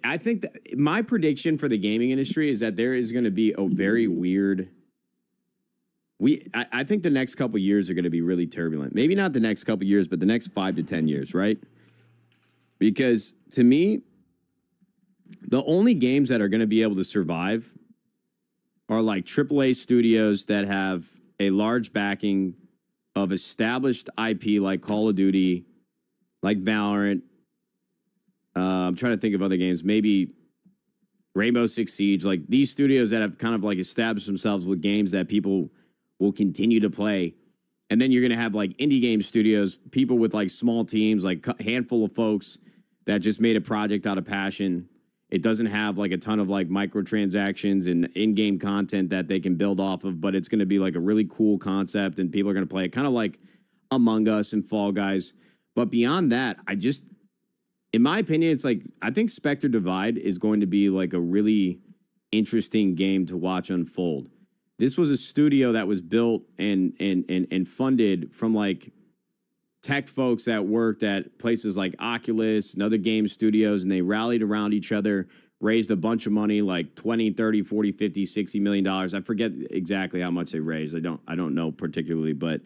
I think that my prediction for the gaming industry is that there is going to be a very weird. I think the next couple years are going to be really turbulent. Maybe not the next couple years, but the next 5 to 10 years, right? Because to me, the only games that are going to be able to survive are like AAA studios that have a large backing of established IP like Call of Duty, like Valorant. I'm trying to think of other games, maybe Rainbow Six Siege, like these studios that have kind of like established themselves with games that people will continue to play. And then you're going to have like indie game studios, people with like small teams, like a handful of folks that just made a project out of passion. It doesn't have like a ton of like microtransactions and in-game content that they can build off of, but it's going to be like a really cool concept and people are going to play it, kind of like Among Us and Fall Guys. But beyond that, in my opinion, it's like, I think Spectre Divide is going to be like a really interesting game to watch unfold. This was a studio that was built and funded from like tech folks that worked at places like Oculus and other game studios, and they rallied around each other, raised a bunch of money, like 20, 30, 40, 50, 60 million dollars. I forget exactly how much they raised. I don't know particularly, but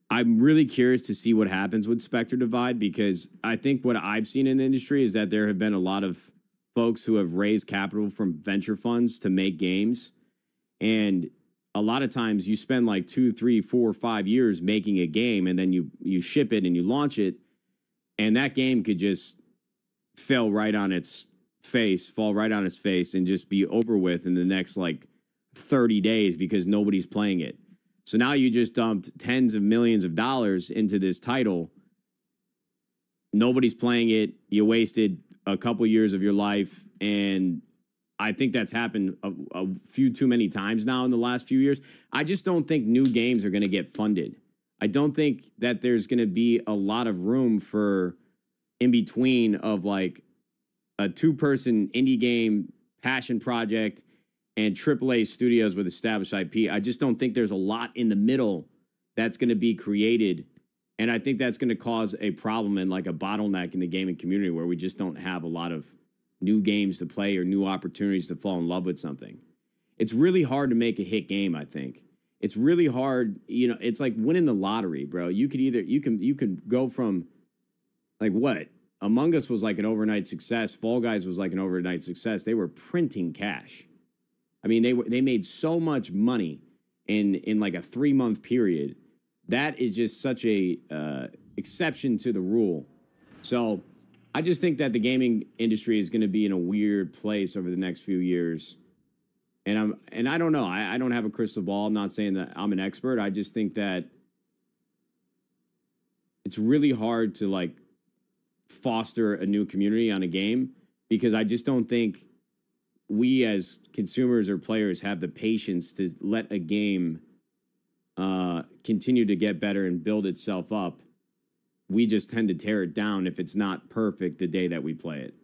I'm really curious to see what happens with Spectre Divide, because I think what I've seen in the industry is that there have been a lot of folks who have raised capital from venture funds to make games. And a lot of times you spend like 2, 3, 4, 5 years making a game, and then you ship it and you launch it, and that game could just fall right on its face, and just be over with in the next like 30 days because nobody's playing it. So now you just dumped tens of millions of dollars into this title. Nobody's playing it. You wasted a couple years of your life, and I think that's happened a few too many times now in the last few years. I just don't think new games are going to get funded. I don't think that there's going to be a lot of room for in between of like a 2-person indie game passion project and AAA studios with established IP. I just don't think there's a lot in the middle that's going to be created. And I think that's going to cause a problem and like a bottleneck in the gaming community where we just don't have a lot of new games to play or new opportunities to fall in love with something. It's really hard to make a hit game, I think. It's really hard, you know, it's like winning the lottery, bro. You can go from like what? Among Us was like an overnight success. Fall Guys was like an overnight success. They were printing cash. I mean, they made so much money in like a 3-month period. That is just such a exception to the rule. So I just think that the gaming industry is going to be in a weird place over the next few years. And I don't know. I don't have a crystal ball. I'm not saying that I'm an expert. I just think that it's really hard to like foster a new community on a game, because I just don't think we as consumers or players have the patience to let a game continue to get better and build itself up. We just tend to tear it down if it's not perfect the day that we play it.